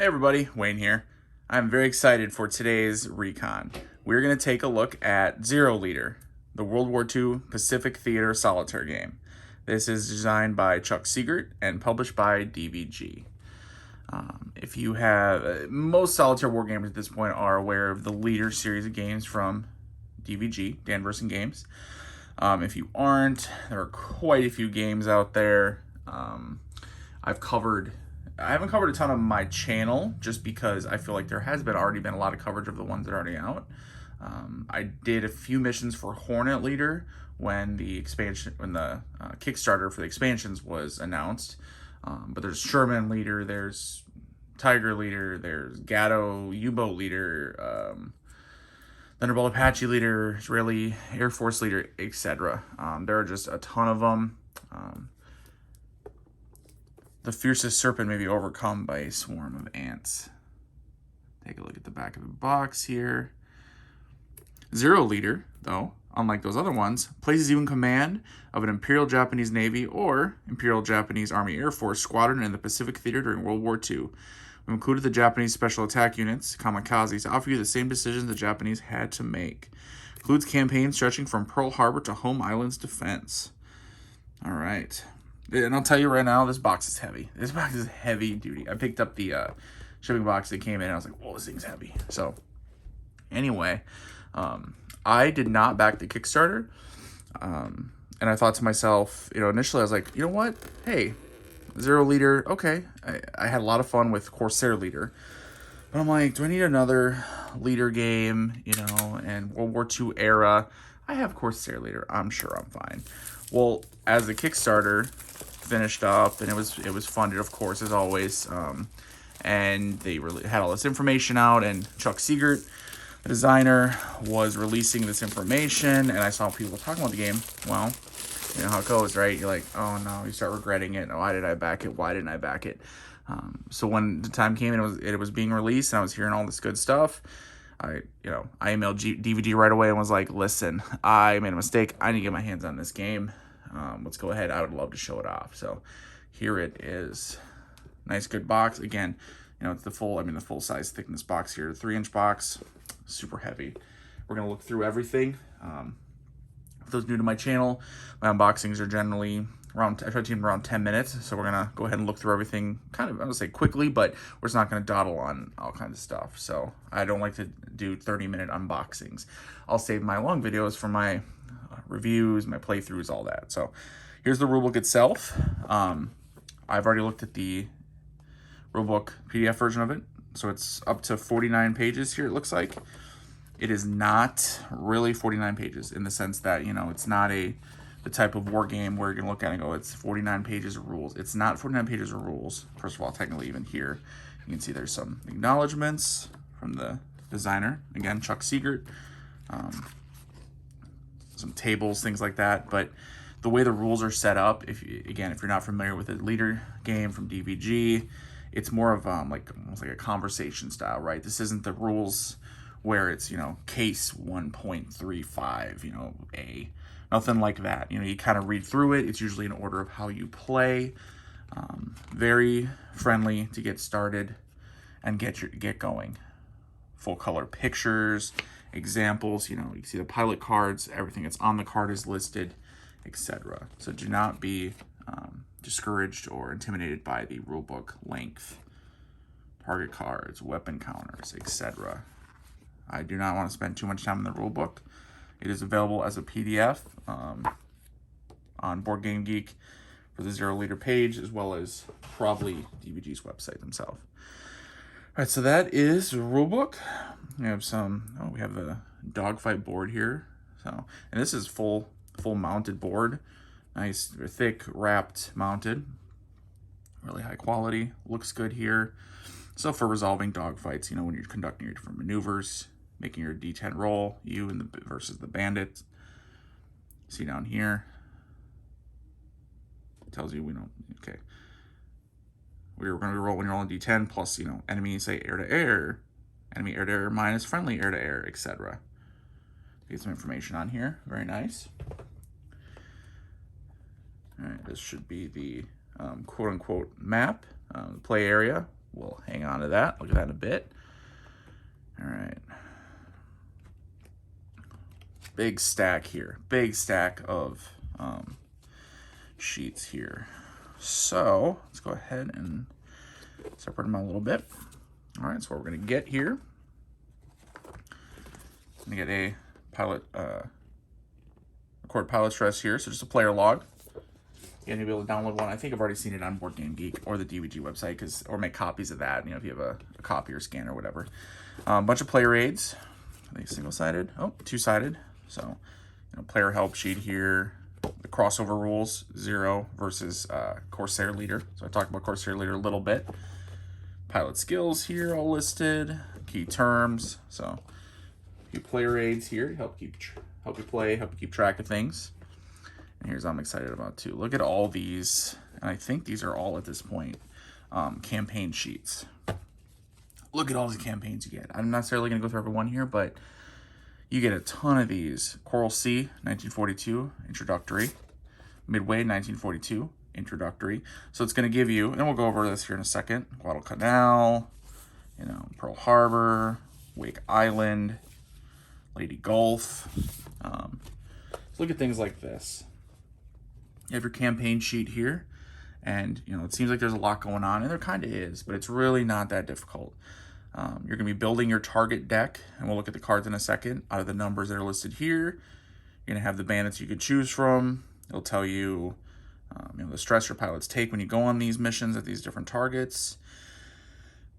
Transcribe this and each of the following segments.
Hey everybody, Wayne here. I'm very excited for today's Recon. We're going to take a look at Zero Leader, the World War II Pacific Theater solitaire game. This is designed by Chuck Seegert and published by DVG. If you have, most solitaire wargamers at this point are aware of the Leader series of games from DVG, Dan Verssen Games. If you aren't, there are quite a few games out there. I haven't covered a ton on my channel just because I feel like there has already been a lot of coverage of the ones that are already out. I did a few missions for Hornet Leader when the Kickstarter for the expansions was announced. But there's Sherman Leader, there's Tiger Leader, there's Gatto U-Boat Leader, Thunderbolt Apache Leader, Israeli Air Force Leader, etc. There are just a ton of them. The fiercest serpent may be overcome by a swarm of ants. Take a look at the back of the box here. Zero Leader, though, unlike those other ones, places you in command of an Imperial Japanese Navy or Imperial Japanese Army Air Force squadron in the Pacific Theater during World War II. We've included the Japanese Special Attack Units, kamikazes, to offer you the same decisions the Japanese had to make. Includes campaigns stretching from Pearl Harbor to Home Island's defense. All right. And I'll tell you right now, this box is heavy. This box is heavy duty. I picked up the shipping box that came in, and I was like, whoa, this thing's heavy. So, anyway, I did not back the Kickstarter. And I thought to myself, initially I was like, you know what? Hey, Zero Leader, okay. I had a lot of fun with Corsair Leader. But I'm like, do I need another Leader game, and World War II era? I have Corsair Leader. I'm sure I'm fine. Well, as the Kickstarter finished up, and it was funded, of course, as always, and they really had all this information out, and Chuck Seegert, the designer, was releasing this information, and I saw people talking about the game. Well, you know how it goes, right? You're like, oh no, you start regretting it. Why did I back it? Why didn't I back it? So when the time came and it was being released, and I was hearing all this good stuff, I emailed DVD right away and was like, listen, I made a mistake. I need to get my hands on this game. Let's go ahead. I would love to show it off. So here it is. Nice, good box. Again, it's the full size thickness box here. 3-inch box, super heavy. We're going to look through everything. For those new to my channel, my unboxings are generally I try to keep them around 10 minutes. So we're going to go ahead and look through everything kind of, I would say quickly, but we're just not going to dawdle on all kinds of stuff. So I don't like to do 30-minute unboxings. I'll save my long videos for my reviews, my playthroughs, all that. So here's the rulebook itself. I've already looked at the rulebook PDF version of it. So it's up to 49 pages here, it looks like. It is not really 49 pages in the sense that, it's not the type of war game where you're going to look at it and go, it's 49 pages of rules. It's not 49 pages of rules. First of all, technically, even here, you can see there's some acknowledgments from the designer. Again, Chuck Seegert. Some tables, things like that. But the way the rules are set up, if you're not familiar with a Leader game from DVG, it's more of almost like a conversation style, right? This isn't the rules where it's, case 1.35, A. Nothing like that. You kind of read through it. It's usually in order of how you play. Very friendly to get started and get going. Full color pictures, examples. You can see the pilot cards. Everything that's on the card is listed, etc. So do not be discouraged or intimidated by the rulebook length. Target cards, weapon counters, etc. I do not want to spend too much time in the rulebook. It is available as a PDF on Board Game Geek for the Zero Leader page, as well as probably DVG's website themselves. All right, so that is the rulebook. We have we have the Dogfight Board here. And this is full mounted board. Nice, thick, wrapped, mounted. Really high quality. Looks good here. So for resolving dogfights, when you're conducting your different maneuvers, making your D10 roll, versus the Bandits. See down here. It tells you okay. We're going to roll when you're rolling D10 plus, enemy, say, air-to-air. Enemy air-to-air minus friendly air-to-air, etc. Get some information on here. Very nice. All right, this should be the quote-unquote map, the play area. we'll hang on to that. Look at that in a bit. All right. Big stack here. Big stack of sheets here. So let's go ahead and separate them out a little bit. All right, so what we're going to get here, I'm going to get a pilot, record pilot stress here, so just a player log. You're going to be able to download one. I think I've already seen it on Board Game Geek or the DVG website, or make copies of that, if you have a copy or scan or whatever. Bunch of player aids. Are they single-sided? Oh, two-sided. So, player help sheet here. The crossover rules, 0 versus Corsair leader. So I talked about Corsair leader a little bit. Pilot skills here all listed. Key terms. So a few player aids here to help you play, help you keep track of things. And here's what I'm excited about too. Look at all these, and I think these are all at this point campaign sheets. Look at all the campaigns you get. I'm not necessarily going to go through every one here, but you get a ton of these. Coral Sea, 1942, introductory. Midway, 1942, introductory. So it's going to give you, and we'll go over this here in a second, Guadalcanal, Pearl Harbor, Wake Island, Lady Gulf. So look at things like this. You have your campaign sheet here, and it seems like there's a lot going on, and there kind of is, but it's really not that difficult. You're going to be building your target deck, and we'll look at the cards in a second. Out of the numbers that are listed here, you're going to have the bandits you could choose from. It'll tell you, the stress your pilots take when you go on these missions at these different targets,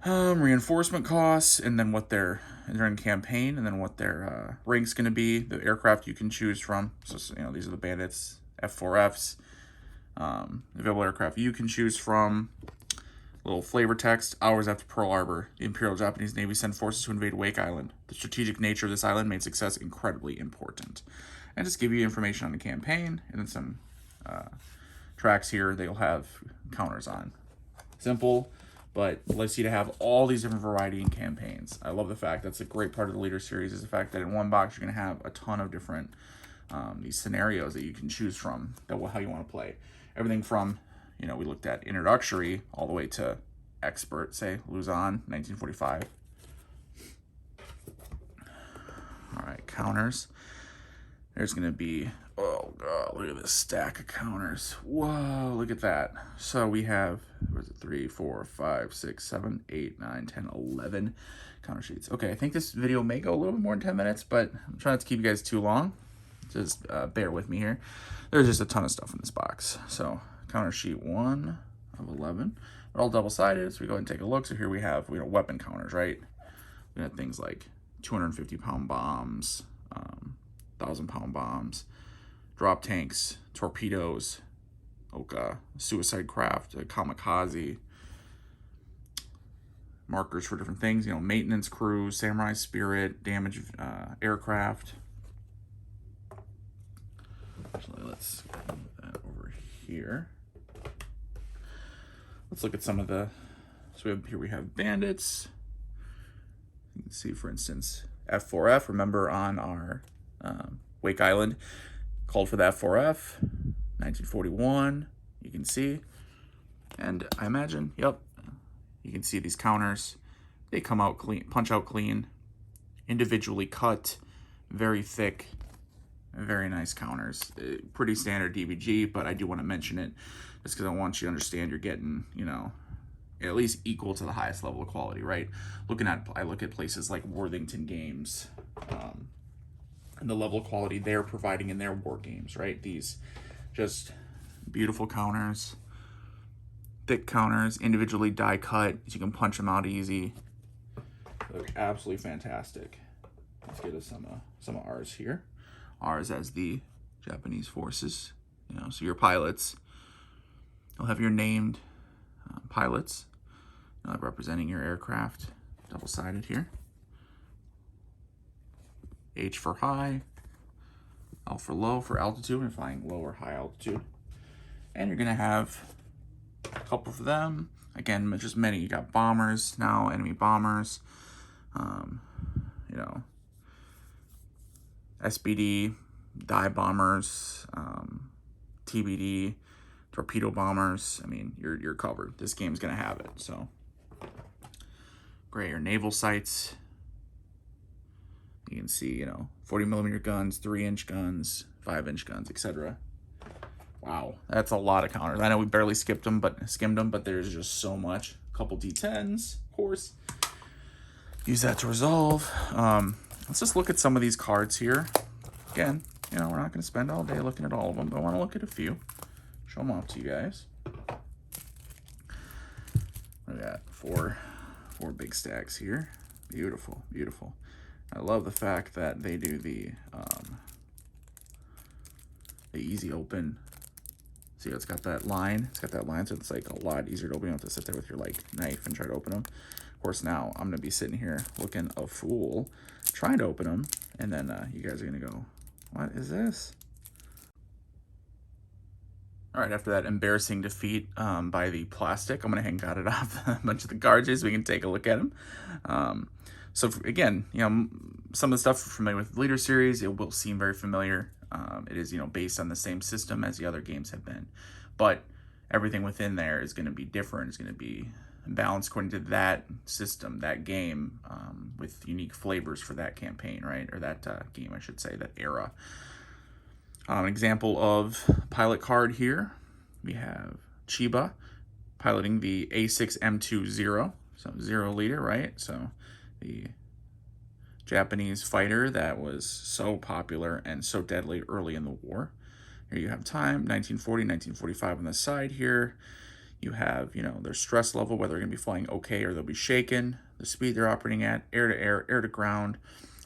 reinforcement costs, and then what they're in campaign, and then what their rank's going to be. The aircraft you can choose from. So these are the bandits, F4Fs. Available aircraft you can choose from. Little flavor text. Hours after Pearl Harbor, the Imperial Japanese Navy sent forces to invade Wake Island. The strategic nature of this island made success incredibly important. And just give you information on the campaign, and then some tracks here they'll have counters on. Simple, but lets you to have all these different variety in campaigns. I love the fact that's a great part of the Leader series, is the fact that in one box you're going to have a ton of different these scenarios that you can choose from, how you want to play. Everything from, we looked at introductory all the way to expert, say Luzon, 1945. All right, counters. There's going to be, oh god, look at this stack of counters. Whoa, look at that. So we have, 3, 4, 5, 6, 7, 8, 9, 10, 11 counter sheets. Okay, I think this video may go a little bit more than 10 minutes, but I'm trying not to keep you guys too long. Just bear with me here. There's just a ton of stuff in this box. So counter sheet 1 of 11. They're all double-sided, so we go ahead and take a look. So here we have weapon counters, right? We have things like 250-pound bombs, 1,000-pound bombs, drop tanks, torpedoes, Oka, suicide craft, kamikaze, markers for different things, maintenance crews, samurai spirit, damage aircraft. Actually, let's move that over here. Let's look at some of the, so we have bandits. You can see, for instance, F4F. Remember on our Wake Island, called for the F4F, 1941. You can see, and I imagine, yep, you can see these counters. They come out clean, punch out clean, individually cut, very thick. Very nice counters. Pretty standard DVG, but I do want to mention it just because I want you to understand you're getting, at least equal to the highest level of quality, right? I look at places like Worthington Games, and the level of quality they're providing in their war games, right? These just beautiful counters, thick counters, individually die cut, so you can punch them out easy. They look absolutely fantastic. Let's get us some of ours here. Ours as the Japanese forces, so your pilots, you'll have your named pilots representing your aircraft, double-sided here. H for high, L for low for altitude, and flying low or high altitude. And you're gonna have a couple of them. Again, just many. You got bombers now, enemy bombers, SBD, dive bombers, TBD, torpedo bombers. I mean, you're covered. This game's gonna have it. So gray are naval sights. You can see, you know, 40mm guns, 3-inch guns, 5-inch guns, etc. Wow, that's a lot of counters. I know we barely skimmed them, but there's just so much. A couple D10s, of course. Use that to resolve. Let's just look at some of these cards here. Again, you know, we're not going to spend all day looking at all of them, but I want to look at a few. Show them off to you guys. Look at that, four big stacks here. Beautiful, beautiful. I love the fact that they do the easy open. See, it's got that line. It's got that line, so it's like a lot easier to open. You don't have to sit there with your like knife and try to open them. Of course, now I'm gonna be sitting here looking a fool, trying to open them, and then you guys are gonna go, "What is this?" All right, after that embarrassing defeat by the plastic, I'm gonna hang got it off a bunch of the cards so we can take a look at them. So again, you know, some of the stuff familiar with the Leader series, it will seem very familiar. It is, you know, based on the same system as the other games have been, but everything within there is going to be different. It's going to be balanced according to that system, that game, with unique flavors for that campaign, right? Or that game, I should say, that era. An example of pilot card here, we have Chiba piloting the A6M20, so 0 leader, right? So the Japanese fighter that was so popular and so deadly early in the war. Here you have time, 1940, 1945 on the side here. You have, you know, their stress level, whether they're going to be flying okay or they'll be shaken, the speed they're operating at, air to air, air to ground.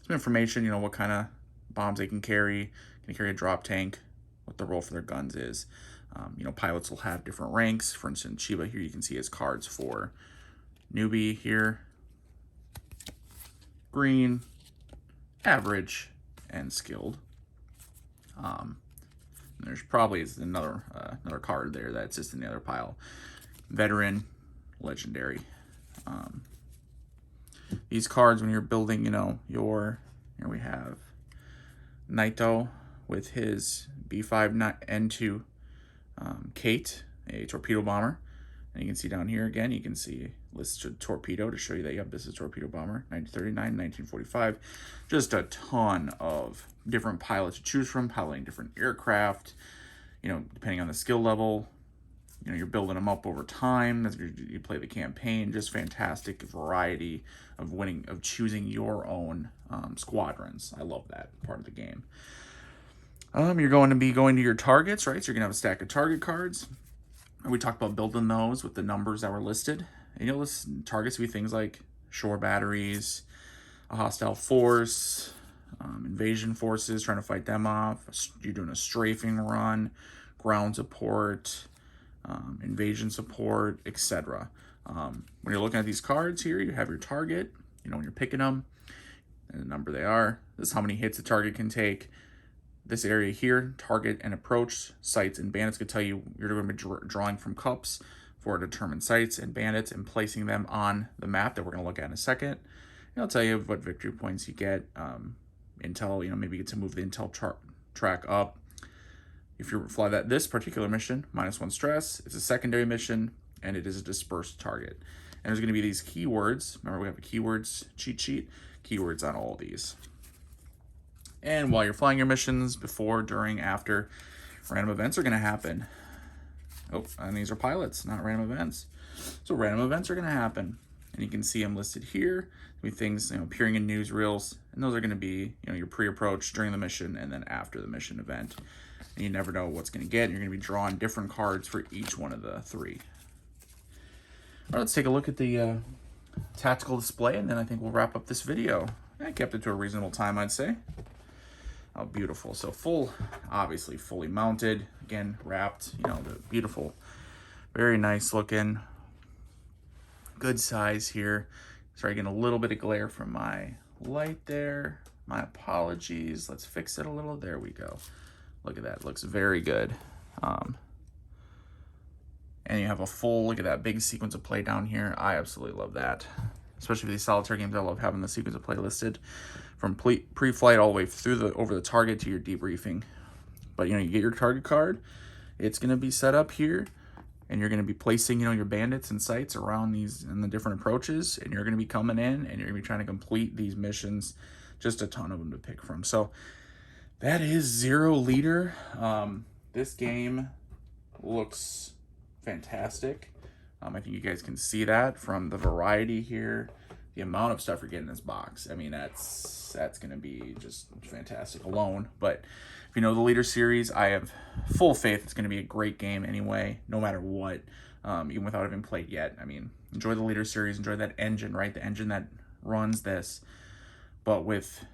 Some information, you know, what kind of bombs they can carry carry a drop tank, what the role for their guns is. You know, pilots will have different ranks. For instance, Chiba here, you can see his cards for newbie here, green, average, and skilled. There's probably another card there that's just in the other pile. Veteran, legendary. These cards, when you're building, you know, here we have Naito with his B5N2 Kate, a torpedo bomber. And you can see down here again, you can see listed torpedo to show you that, yep, this is torpedo bomber, 1939, 1945. Just a ton of different pilots to choose from, piloting different aircraft, you know, depending on the skill level. You know, you're building them up over time as you play the campaign. Just fantastic variety of choosing your own squadrons. I love that part of the game. You're going to be going to your targets, right? So you're going to have a stack of target cards. We talked about building those with the numbers that were listed. And you'll list targets to be things like shore batteries, a hostile force, invasion forces, trying to fight them off. You're doing a strafing run, ground support, invasion support, etc. When you're looking at these cards here, you have your target, you know, when you're picking them, and the number they are. This is how many hits the target can take. This area here, target and approach, sights and bandits could tell you you're going to be drawing from cups for determined sights and bandits and placing them on the map that we're going to look at in a second. And I'll tell you what victory points you get. Intel, you know, maybe you get to move the intel track up. If you fly this particular mission, -1 stress, it's a secondary mission, and it is a dispersed target. And there's going to be these keywords. Remember, we have a keywords cheat sheet, keywords on all of these. And while you're flying your missions, before, during, after, random events are going to happen. Oh, and these are pilots, not random events. So random events are going to happen. And you can see them listed here. There'll be things, you know, appearing in newsreels. And those are going to be, you know, your pre-approach, during the mission, and then after the mission event. And you never know what's going to get. You're going to be drawing different cards for each one of the 3. All right, let's take a look at the tactical display, and then I think we'll wrap up this video. I kept it to a reasonable time, I'd say. Oh, beautiful. So obviously fully mounted. Again, wrapped, you know, the beautiful, very nice looking, good size here. Sorry, getting a little bit of glare from my light there. My apologies. Let's fix it a little. There we go. Look at that. It looks very good. And you have a full, look at that big sequence of play down here. I absolutely love that. Especially for these solitaire games, I love having the sequence of play listed from pre-flight all the way through over the target to your debriefing. But, you know, you get your target card. It's going to be set up here. and you're going to be placing, you know, your bandits and sites around these and the different approaches, and you're going to be coming in and you're going to be trying to complete these missions. Just a ton of them to pick from. So that is 0 Leader. This game looks fantastic. I think you guys can see that from the variety here, the amount of stuff you're getting in this box. I mean, that's going to be just fantastic alone. But if you know the Leader series, I have full faith it's going to be a great game anyway, no matter what, even without having played yet. I mean, enjoy the Leader series, enjoy that engine, right? The engine that runs this. But with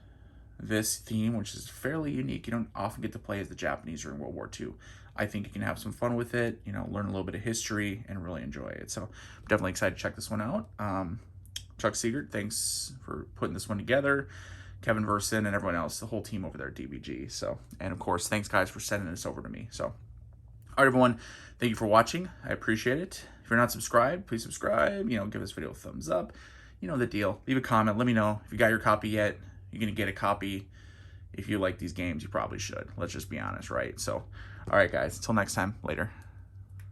this theme, which is fairly unique, you don't often get to play as the Japanese during World War II. I think you can have some fun with it, you know, learn a little bit of history and really enjoy it. So I'm definitely excited to check this one out. Chuck Seegert, thanks for putting this one together. Kevin Verssen and everyone else, the whole team over there at DBG. So, and of course, thanks guys for sending this over to me. So, all right, everyone, thank you for watching. I appreciate it. If you're not subscribed, please subscribe. You know, give this video a thumbs up. You know the deal. Leave a comment. Let me know if you got your copy yet. You're going to get a copy. If you like these games, you probably should. Let's just be honest, right? So, all right, guys. Until next time. Later.